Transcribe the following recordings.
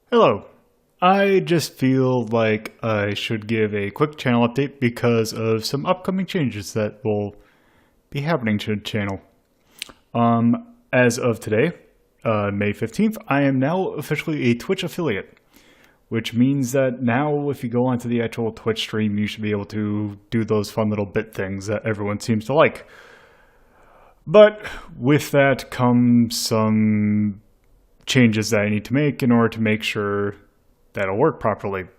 Hello. I just feel like I should give a quick channel update because of some upcoming changes that will be happening to the channel. As of today, May 15th, I am now officially a Twitch affiliate, which means that now if you go onto the actual Twitch stream, you should be able to do those fun little bit things that everyone seems to like. But with that comes some changes that I need to make in order to make sure that'll work properly.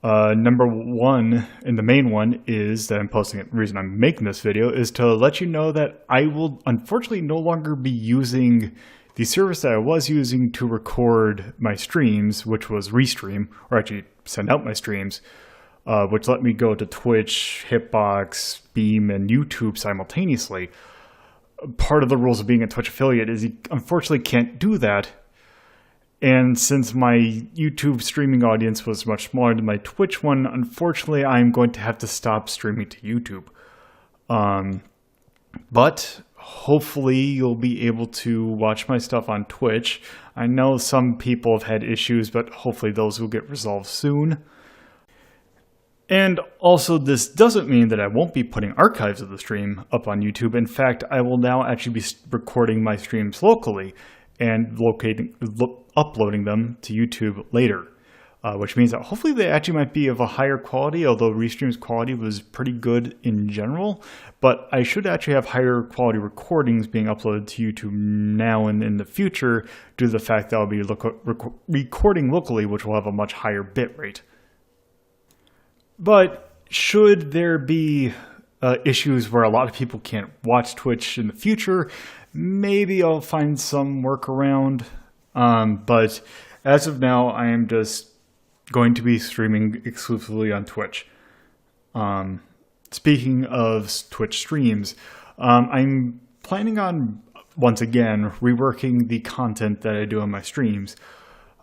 Number one, and the main one, is that I'm posting it. The reason I'm making this video is to let you know that I will unfortunately no longer be using the service that I was using to record my streams, which was Restream, or actually send out my streams, which let me go to Twitch, Hitbox, Beam, and YouTube simultaneously. Part of the rules of being a Twitch affiliate is you unfortunately can't do that. And since my YouTube streaming audience was much smaller than my Twitch one, unfortunately, I'm going to have to stop streaming to YouTube. But hopefully you'll be able to watch my stuff on Twitch. I know some people have had issues, but hopefully those will get resolved soon. And also, this doesn't mean that I won't be putting archives of the stream up on YouTube. In fact, I will now actually be recording my streams locally and uploading them to YouTube later, which means that hopefully they actually might be of a higher quality, although Restream's quality was pretty good in general. But I should actually have higher quality recordings being uploaded to YouTube now and in the future due to the fact that I'll be recording locally, which will have a much higher bit rate. But should there be issues where a lot of people can't watch Twitch in the future, maybe I'll find some workaround. But as of now, I am just going to be streaming exclusively on Twitch. Speaking of Twitch streams, I'm planning on, once again, reworking the content that I do on my streams.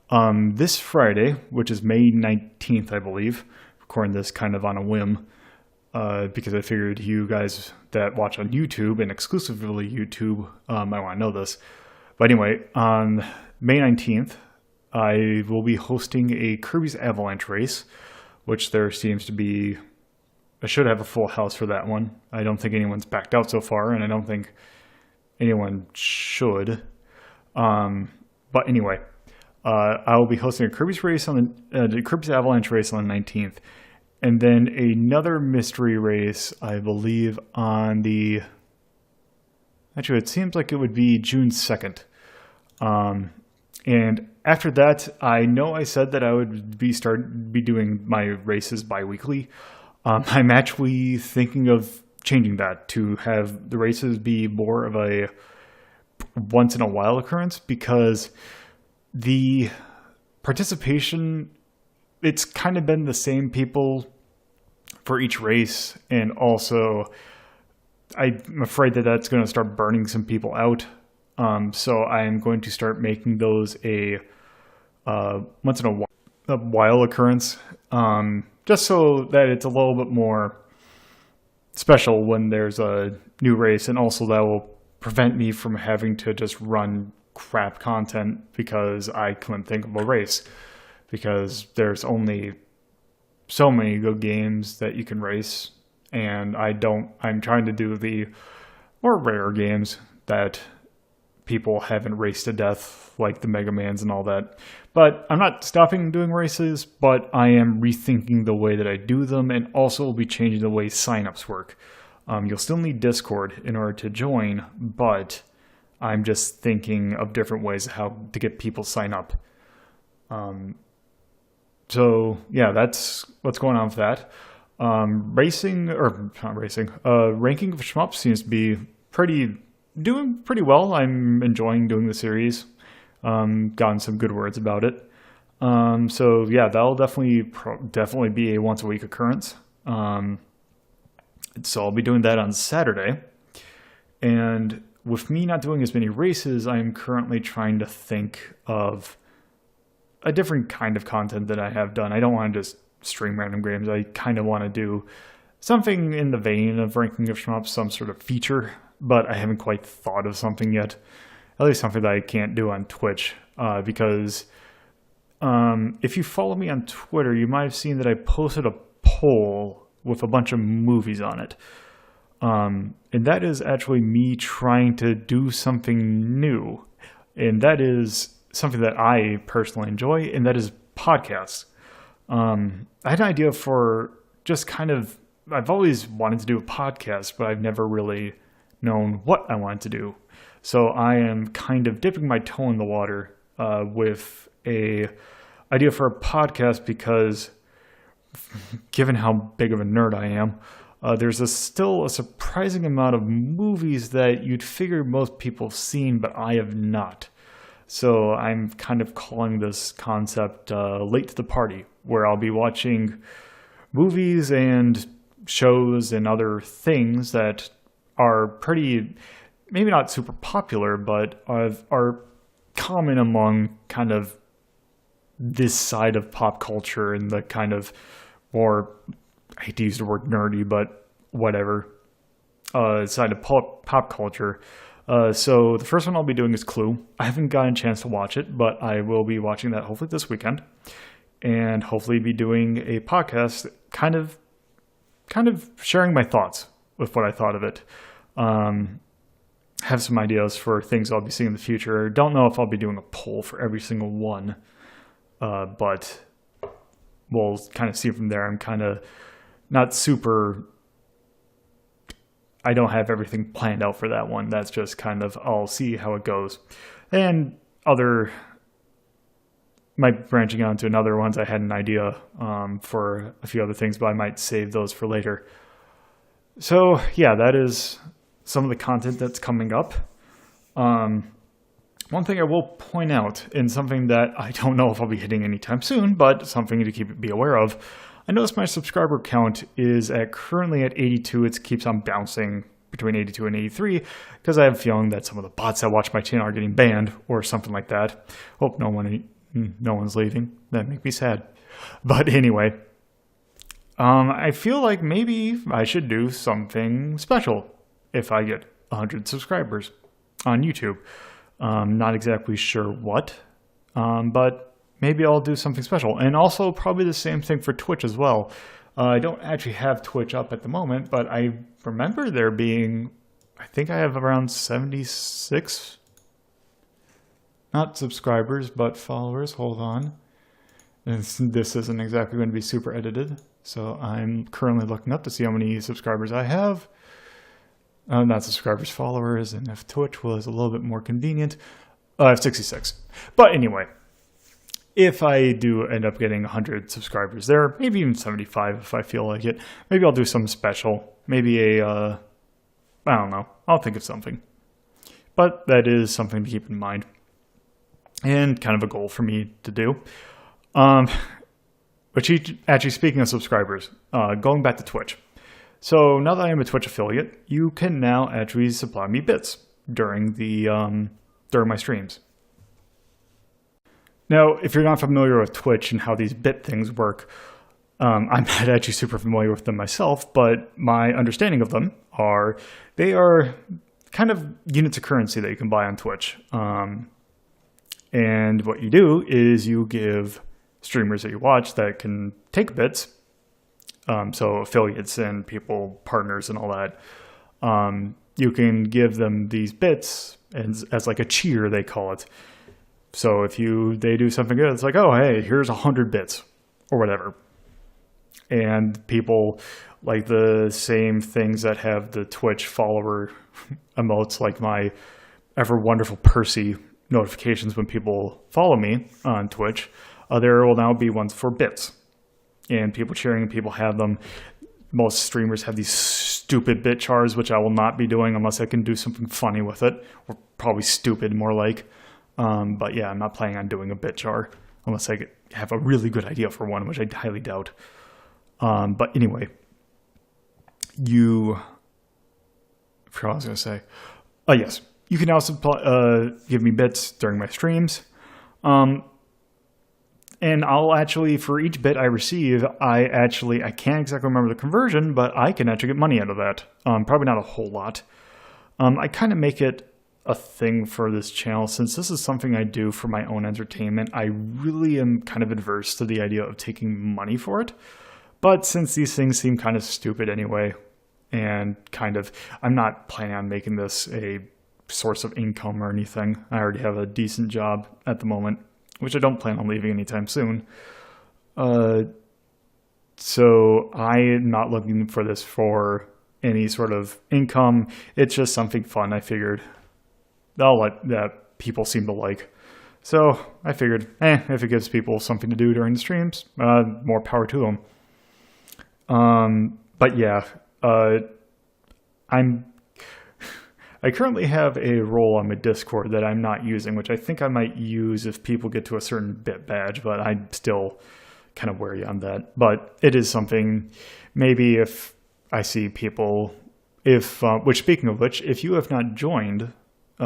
This Friday, which is May 19th, I believe, recording this kind of on a whim, because I figured you guys that watch on YouTube, and exclusively YouTube, might want to know this. But anyway, on May 19th, I will be hosting a Kirbys Avalanche race, which there seems to be... I should have a full house for that one. I don't think anyone's backed out so far, and I don't think anyone should. But anyway, I will be hosting a Kirbys race on the Kirbys Avalanche race on the 19th, and then another mystery race, I believe, on the... Actually, it seems like it would be June 2nd. And after that, I know I said that I would be doing my races bi-weekly. I'm actually thinking of changing that to have the races be more of a once-in-a-while occurrence, because the participation, it's kind of been the same people for each race, and also I'm afraid that that's going to start burning some people out. So I'm going to start making those a once in a while occurrence, just so that it's a little bit more special when there's a new race, and also that will prevent me from having to just run crap content because I couldn't think of a race, because there's only so many good games that you can race, and I'm trying to do the more rare games that people haven't raced to death, like the Mega Mans and all that. But I'm not stopping doing races, but I am rethinking the way that I do them, and also will be changing the way signups work. You'll still need Discord in order to join, but I'm just thinking of different ways how to get people sign up. So yeah, that's what's going on with that. Ranking of Shmups seems to be doing pretty well. I'm enjoying doing the series. Gotten some good words about it. So yeah, that'll definitely be a once a week occurrence. So I'll be doing that on Saturday. And with me not doing as many races, I'm currently trying to think of a different kind of content that I have done. I don't want to just stream random games. I kind of want to do something in the vein of Ranking of Shmups, some sort of feature, but I haven't quite thought of something yet. At least something that I can't do on Twitch, because If you follow me on Twitter, you might have seen that I posted a poll with a bunch of movies on it. And that is actually me trying to do something new. And that is something that I personally enjoy, and that is podcasts. I had an idea for just kind of, I've always wanted to do a podcast, but I've never really known what I wanted to do. So I am kind of dipping my toe in the water with a idea for a podcast, because given how big of a nerd I am, there's still a surprising amount of movies that you'd figure most people have seen, but I have not. So I'm kind of calling this concept late to the party, where I'll be watching movies and shows and other things that are pretty, maybe not super popular, but are common among kind of this side of pop culture and the kind of more, I hate to use the word nerdy, but whatever, side of pop culture. So the first one I'll be doing is Clue. I haven't gotten a chance to watch it, but I will be watching that hopefully this weekend, and hopefully be doing a podcast kind of sharing my thoughts with what I thought of it. Have some ideas for things I'll be seeing in the future. Don't know if I'll be doing a poll for every single one, but we'll kind of see from there. I'm kind of not super, I don't have everything planned out for that one. That's just kind of, I'll see how it goes. And might branching out into another ones. I had an idea for a few other things, but I might save those for later. So yeah, that is some of the content that's coming up. One thing I will point out, and something that I don't know if I'll be hitting anytime soon, but something to be aware of, I noticed my subscriber count is currently at 82. It keeps on bouncing between 82 and 83, because I have a feeling that some of the bots that watch my channel are getting banned or something like that. Hope no one's leaving. That'd make me sad. But anyway, I feel like maybe I should do something special if I get 100 subscribers on YouTube. Not exactly sure what, but maybe I'll do something special. And also probably the same thing for Twitch as well. I don't actually have Twitch up at the moment, but I remember there being, I think I have around 76, not subscribers, but followers. Hold on. This isn't exactly going to be super edited. So I'm currently looking up to see how many subscribers I have. Not subscribers, followers, and if Twitch was a little bit more convenient, I have 66. But anyway, if I do end up getting 100 subscribers there, maybe even 75 if I feel like it, maybe I'll do something special. Maybe I don't know. I'll think of something. But that is something to keep in mind, and kind of a goal for me to do. But actually, speaking of subscribers, going back to Twitch. So now that I am a Twitch affiliate, you can now actually supply me bits during my streams. Now, if you're not familiar with Twitch and how these bit things work, I'm not actually super familiar with them myself, but my understanding of them are they are kind of units of currency that you can buy on Twitch. And what you do is you give streamers that you watch that can take bits, so affiliates and people, partners and all that, you can give them these bits as like a cheer, they call it. So if they do something good, it's like, oh, hey, here's 100 bits or whatever. And people like the same things that have the Twitch follower emotes, like my ever wonderful Percy notifications when people follow me on Twitch. There will now be ones for bits. And people cheering, people have them. Most streamers have these stupid bit chars, which I will not be doing unless I can do something funny with it. Or probably stupid, more like. But yeah, I'm not planning on doing a bit char unless I have a really good idea for one, which I highly doubt. But anyway, I forgot what I was going to say. Yes, you can now give me bits during my streams. And I'll actually, for each bit I receive, I can't exactly remember the conversion, but I can actually get money out of that. Probably not a whole lot. I kind of make it a thing for this channel, since this is something I do for my own entertainment, I really am kind of adverse to the idea of taking money for it. But since these things seem kind of stupid anyway, and I'm not planning on making this a source of income or anything. I already have a decent job at the moment, which I don't plan on leaving anytime soon. So I am not looking for this for any sort of income. It's just something fun. I figured that people seem to like. So I figured, if it gives people something to do during the streams, more power to them. But yeah, I currently have a role on my Discord that I'm not using, which I think I might use if people get to a certain bit badge, but I'm still kind of wary on that. But it is something, maybe if I see people, which speaking of which, if you have not joined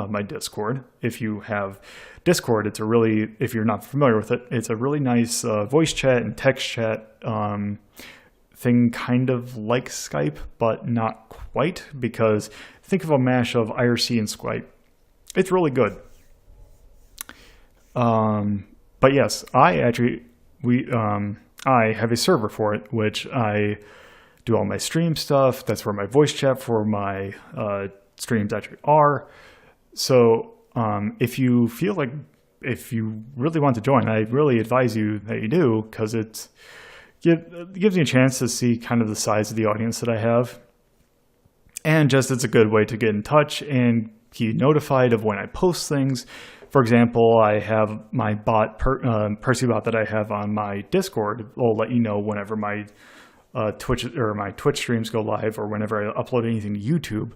my Discord, if you have Discord, if you're not familiar with it, it's a really nice voice chat and text chat thing, kind of like Skype, but not quite, because think of a mash of IRC and Skype. It's really good. But yes, I have a server for it, which I do all my stream stuff. That's where my voice chat for my streams actually are. So if you really want to join, I really advise you that you do, because it gives me a chance to see kind of the size of the audience that I have. And just it's a good way to get in touch and be notified of when I post things. For example, I have my bot, Percy bot that I have on my Discord. Will let you know whenever my Twitch streams go live, or whenever I upload anything to YouTube.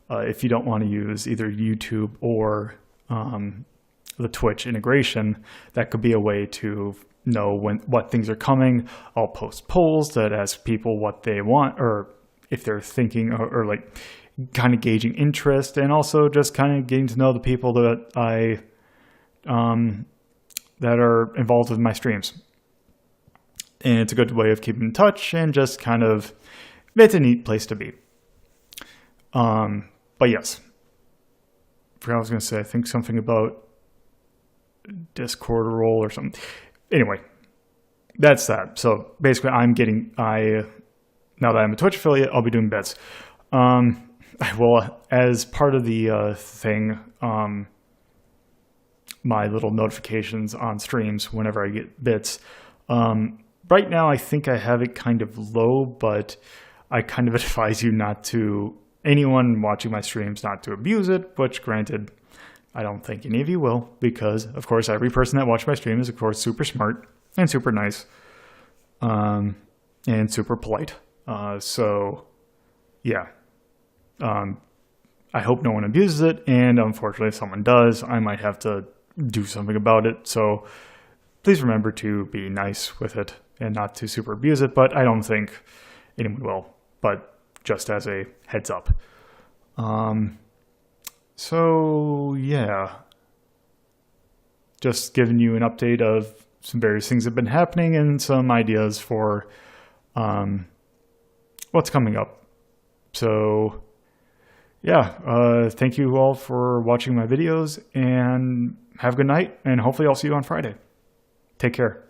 If you don't want to use either YouTube or the Twitch integration, that could be a way to know what things are coming. I'll post polls that ask people what they want, or if they're thinking, or like kind of gauging interest, and also just kind of getting to know the people that that are involved with my streams. And it's a good way of keeping in touch, and just kind of, it's a neat place to be. But yes, I forgot what I was going to say. I think something about Discord role or something. Anyway, that's that. So basically, now that I'm a Twitch affiliate, I'll be doing bits. Well, as part of the thing, my little notifications on streams whenever I get bits. Right now, I think I have it kind of low, but I kind of advise you not to, anyone watching my streams, not to abuse it, which granted, I don't think any of you will, because of course every person that watches my stream is of course super smart and super nice, and super polite. So yeah, I hope no one abuses it, and unfortunately if someone does, I might have to do something about it. So please remember to be nice with it and not to super abuse it, but I don't think anyone will, but just as a heads up. So yeah, just giving you an update of some various things that have been happening and some ideas for what's coming up. So yeah, thank you all for watching my videos, and have a good night, and hopefully I'll see you on Friday. Take care.